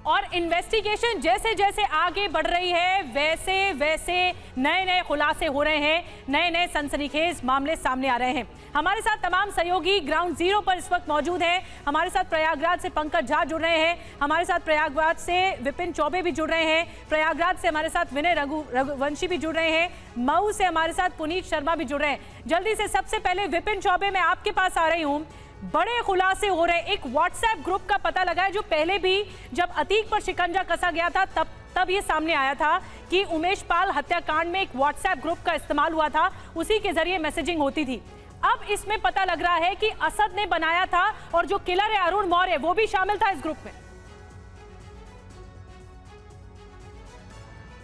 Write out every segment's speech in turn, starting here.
और इन्वेस्टिगेशन जैसे जैसे आगे बढ़ रही है वैसे वैसे नए नए खुलासे हो रहे हैं, नए नए सनसनीखेज मामले सामने आ रहे हैं। हमारे साथ तमाम सहयोगी ग्राउंड जीरो पर इस वक्त मौजूद हैं। हमारे साथ प्रयागराज से पंकज झा जुड़ रहे हैं, हमारे साथ प्रयागराज से विपिन चौबे भी जुड़ रहे हैं, प्रयागराज से हमारे साथ विनय रघुवंशी भी जुड़ रहे हैं, मऊ से हमारे साथ पुनीत शर्मा भी जुड़ रहे हैं। जल्दी से सबसे पहले विपिन चौबे मैं आपके पास आ रही हूँ। बड़े खुलासे हो रहे हैं, एक व्हाट्सएप ग्रुप का पता लगा है जो पहले भी जब अतीक पर शिकंजा कसा गया था तब ये सामने आया था कि उमेश पाल हत्याकांड में एक व्हाट्सएप ग्रुप का इस्तेमाल हुआ था, उसी के जरिए मैसेजिंग होती थी। अब इसमें पता लग रहा है कि असद ने बनाया था और जो किलर है अरुण मौर्य वो भी शामिल था इस ग्रुप में।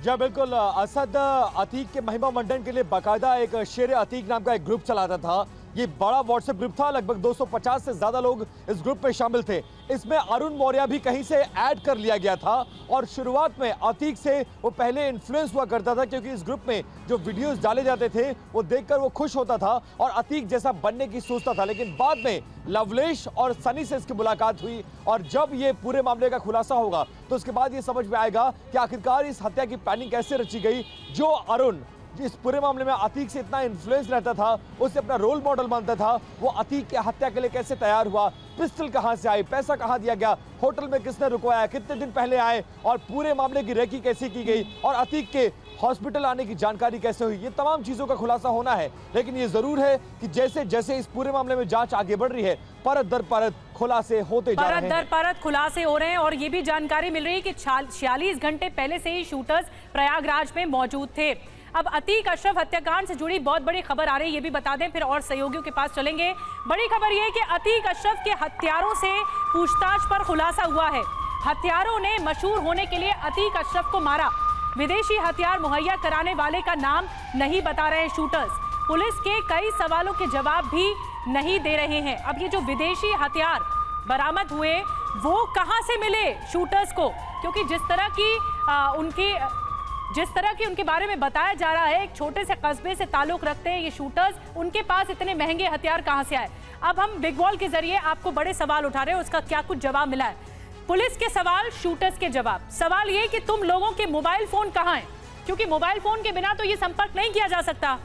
जी बिल्कुल, असद अतीक के महिमा मंडन के लिए बाकायदा एक शेर अतीक नाम का एक ग्रुप चलाता था। ये बड़ा व्हाट्सएप ग्रुप था, लगभग 250 से ज्यादा लोग इस ग्रुप में शामिल थे। इसमें अरुण मौर्य भी कहीं से ऐड कर लिया गया था और शुरुआत में अतीक से वो पहले इन्फ्लुएंस हुआ करता था, क्योंकि इस ग्रुप में जो वीडियोस डाले जाते थे वो देखकर वो खुश होता था और अतीक जैसा बनने की सोचता था। लेकिन बाद में लवलेश और सनी से इसकी मुलाकात हुई और जब ये पूरे मामले का खुलासा होगा तो उसके बाद ये समझ में आएगा कि आखिरकार इस हत्या की प्लानिंग कैसे रची गई। जो अरुण इस पूरे मामले में अतीक से इतना इन्फ्लुएंस रहता था, उसे अपना रोल मॉडल मानता था, वो अतीक की हत्या के लिए कैसे तैयार हुआ, पिस्टल कहां से आई, पैसा कहां दिया गया, होटल में किसने रुकवाया, कितने दिन पहले आए और पूरे मामले की रेकी कैसे की गई और अतीक के हॉस्पिटल आने की जानकारी कैसे हुई, ये तमाम चीजों का खुलासा होना है। लेकिन ये जरूर है कि जैसे जैसे इस पूरे मामले में जांच आगे बढ़ रही है, परत दर परत खुलासे होते जा रहे हैं, परत दर परत खुलासे हो रहे हैं। और ये भी जानकारी मिल रही है कि 46 घंटे पहले से ही शूटर्स प्रयागराज में मौजूद थे। अब अतीक अशरफ हत्याकांड से जुड़ी बहुत बड़ी खबर आ रही है, ये भी बता दें, फिर और सहयोगियों के पास चलेंगे। बड़ी खबर ये है कि अतीक अशरफ के हत्यारों से पूछताछ पर खुलासा हुआ है। हत्यारों ने मशहूर होने के लिए अतीक अशरफ को मारा। विदेशी हथियार मुहैया कराने वाले का नाम नहीं बता रहे शूटर्स। पुलिस के कई सवालों के जवाब भी नहीं दे रहे हैं। अब ये जो विदेशी हथियार बरामद हुए वो कहां से मिले शूटर्स को, क्योंकि जिस तरह की उनके बारे में बताया जा रहा है, एक छोटे से कस्बे से ताल्लुक रखते हैं ये शूटर्स, उनके पास इतने महंगे हथियार कहां से आए। अब हम बिग वॉल के जरिए आपको बड़े सवाल उठा रहे हैं, उसका क्या कुछ जवाब मिला है। पुलिस के सवाल, शूटर्स के जवाब। सवाल ये कि तुम लोगों के मोबाइल फोन कहां हैं, क्योंकि मोबाइल फोन के बिना तो ये संपर्क नहीं किया जा सकता।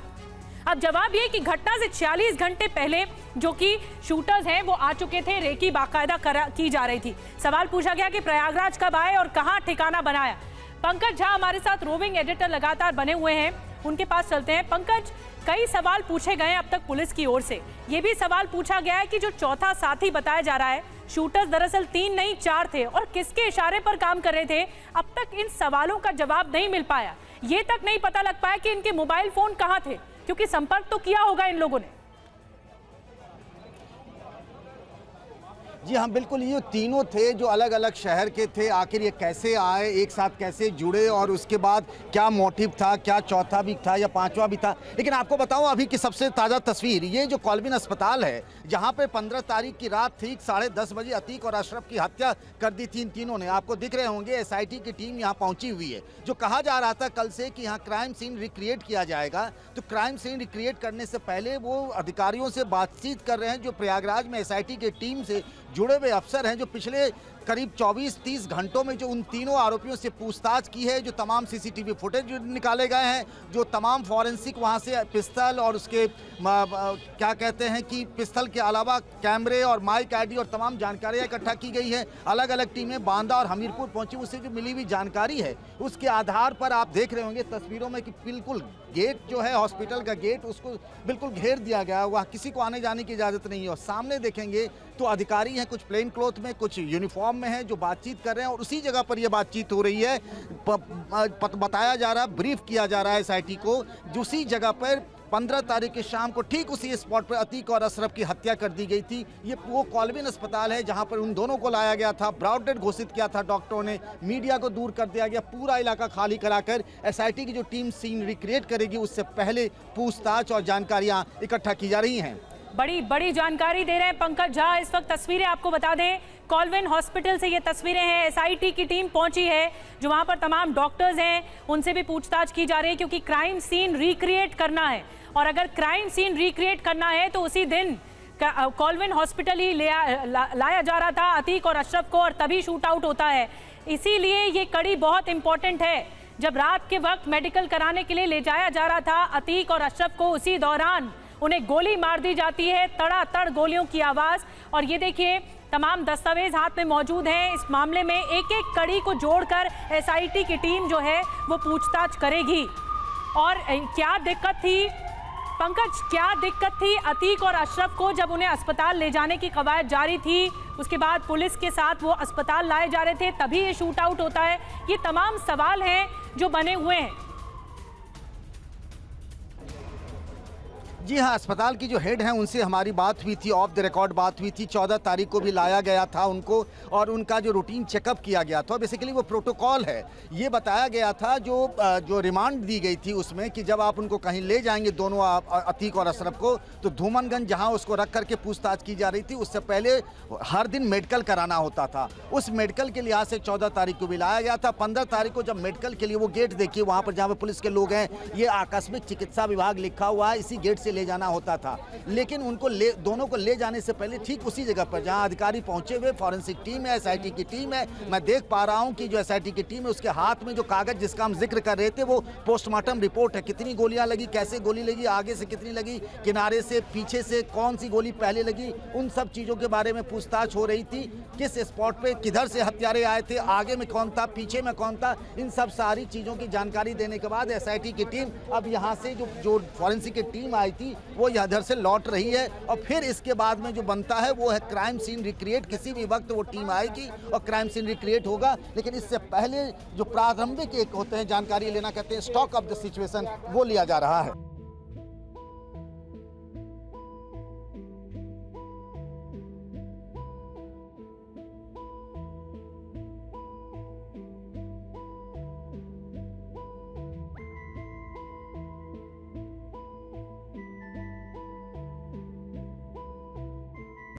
अब जवाब ये कि घटना से 46 घंटे पहले जो कि शूटर्स हैं वो आ चुके थे, रेकी बाकायदा की जा रही थी। सवाल पूछा गया कि प्रयागराज कब आए और कहां ठिकाना बनाया। पंकज झा हमारे साथ रोविंग एडिटर लगातार बने हुए हैं, उनके पास चलते हैं। पंकज, कई सवाल पूछे गए अब तक पुलिस की ओर से। ये भी सवाल पूछा गया है कि जो चौथा साथी बताया जा रहा है, शूटर्स दरअसल 3 नहीं 4 थे और किसके इशारे पर काम कर रहे थे। अब तक इन सवालों का जवाब नहीं मिल पाया। ये तक नहीं पता लग पाया कि इनके मोबाइल फोन कहाँ थे, क्योंकि संपर्क तो किया होगा इन लोगों ने। जी हाँ, बिल्कुल, ये तीनों थे जो अलग अलग शहर के थे। आखिर ये कैसे आए, एक साथ कैसे जुड़े और उसके बाद क्या मोटिव था, क्या चौथा भी था या पांचवा भी था। लेकिन आपको बताऊं अभी की सबसे ताज़ा तस्वीर, ये जो कॉल्विन अस्पताल है जहां पे 15 तारीख की रात ठीक 10:30 बजे अतीक और अशरफ की हत्या कर दी थी इन तीनों ने। आपको दिख रहे होंगे SIT की टीम यहाँ पहुंची हुई है। जो कहा जा रहा था कल से कि यहाँ क्राइम सीन रिक्रिएट किया जाएगा, तो क्राइम सीन रिक्रिएट करने से पहले वो अधिकारियों से बातचीत कर रहे हैं जो प्रयागराज में SIT की टीम से जुड़े हुए अफसर हैं, जो पिछले करीब 24-30 घंटों में जो उन तीनों आरोपियों से पूछताछ की है, जो तमाम CCTV फुटेज निकाले गए हैं, जो तमाम फॉरेंसिक वहां से पिस्तल और उसके क्या कहते हैं कि पिस्तल के अलावा कैमरे और माइक ID और तमाम जानकारियां इकट्ठा की गई है। अलग अलग टीमें बांदा और हमीरपुर पहुंची, उससे जो मिली हुई जानकारी है उसके आधार पर आप देख रहे होंगे तस्वीरों में कि बिल्कुल गेट जो है हॉस्पिटल का गेट उसको बिल्कुल घेर दिया गया, वहाँ किसी को आने जाने की इजाज़त नहीं है। और सामने देखेंगे तो अधिकारी हैं, कुछ प्लेन क्लॉथ में, कुछ यूनिफॉर्म में हैं, जो बातचीत कर रहे हैं और उसी जगह पर यह बातचीत हो रही है। बताया जा रहा है, ब्रीफ किया जा रहा है SIT को, उसी जगह पर 15 तारीख की शाम को ठीक उसी स्पॉट पर अतीक और अशरफ की हत्या कर दी गई थी। ये वो कॉल्विन अस्पताल है जहां पर उन दोनों को लाया गया था, ब्रॉड डेड घोषित किया था डॉक्टरों ने, मीडिया को दूर कर दिया गया, पूरा इलाका खाली कराकर SIT की जो टीम सीन रिक्रिएट करेगी उससे पहले पूछताछ और जानकारियां इकट्ठा की जा रही हैं। बड़ी जानकारी दे रहे हैं पंकज झा। इस वक्त तस्वीरें आपको बता दें, कॉल्विन हॉस्पिटल से ये तस्वीरें हैं। SIT की टीम पहुंची है, जो वहां पर तमाम डॉक्टर्स हैं उनसे भी पूछताछ की जा रही है, क्योंकि क्राइम सीन रिक्रिएट करना है। और अगर क्राइम सीन रिक्रिएट करना है तो उसी दिन कॉलविन हॉस्पिटल ही लाया जा रहा था अतीक और अशरफ को, और तभी शूट आउट होता है। इसीलिए ये कड़ी बहुत इंपॉर्टेंट है। जब रात के वक्त मेडिकल कराने के लिए ले जाया जा रहा था अतीक और अशरफ को, उसी दौरान उन्हें गोली मार दी जाती है, तड़ातड़ गोलियों की आवाज़। और ये देखिए तमाम दस्तावेज हाथ में मौजूद हैं। इस मामले में एक एक कड़ी को जोड़कर एसआईटी की टीम जो है वो पूछताछ करेगी। और क्या दिक्कत थी पंकज, क्या दिक्कत थी अतीक और अशरफ को जब उन्हें अस्पताल ले जाने की कवायद जारी थी, उसके बाद पुलिस के साथ वो अस्पताल लाए जा रहे थे, तभी ये शूट आउट होता है? ये तमाम सवाल हैं जो बने हुए हैं। जी हाँ, अस्पताल की जो हेड हैं उनसे हमारी बात हुई थी, ऑफ द रिकॉर्ड बात हुई थी। 14 तारीख को भी लाया गया था उनको और उनका जो रूटीन चेकअप किया गया था। बेसिकली वो प्रोटोकॉल है, ये बताया गया था जो रिमांड दी गई थी उसमें कि जब आप उनको कहीं ले जाएंगे दोनों अतीक और अशरफ को, तो धूमनगंज जहाँ उसको रख करके पूछताछ की जा रही थी, उससे पहले हर दिन मेडिकल कराना होता था। उस मेडिकल के लिहाज से 14 तारीख को भी लाया गया था। 15 तारीख को जब मेडिकल के लिए वो गेट देखिए वहाँ पर जहाँ पर पुलिस के लोग हैं, ये आकस्मिक चिकित्सा विभाग लिखा हुआ है, इसी गेट से ले जाना होता था। लेकिन उनको दोनों को ले जाने से पहले ठीक उसी जगह पर जहां अधिकारी पहुंचे हुए फॉरेंसिक टीम है, एसआईटी की टीम है, मैं देख पा रहा हूं कि जो एसआईटी की टीम है उसके हाथ में जो कागज जिसका हम जिक्र कर रहे थे वो पोस्टमार्टम रिपोर्ट है। कितनी गोलियां लगी, कैसे गोली लगी, आगे से कितनी लगी, किनारे से, पीछे से, कौन सी गोली पहले लगी, उन सब चीजों के बारे में पूछताछ हो रही थी। किस स्पॉट पे किधर से हत्यारे आए थे, आगे में कौन था, पीछे में कौन था, इन सब सारी चीजों की जानकारी देने के बाद एसआईटी की टीम अब यहाँ से जो फॉरेंसिक की टीम आई थी वो इधर से लौट रही है। और फिर इसके बाद में जो बनता है वो है क्राइम सीन रिक्रिएट। किसी भी वक्त वो टीम आएगी और क्राइम सीन रिक्रिएट होगा, लेकिन इससे पहले जो प्रारंभिक एक होते हैं जानकारी लेना, कहते हैं स्टॉक ऑफ द सिचुएशन, वो लिया जा रहा है।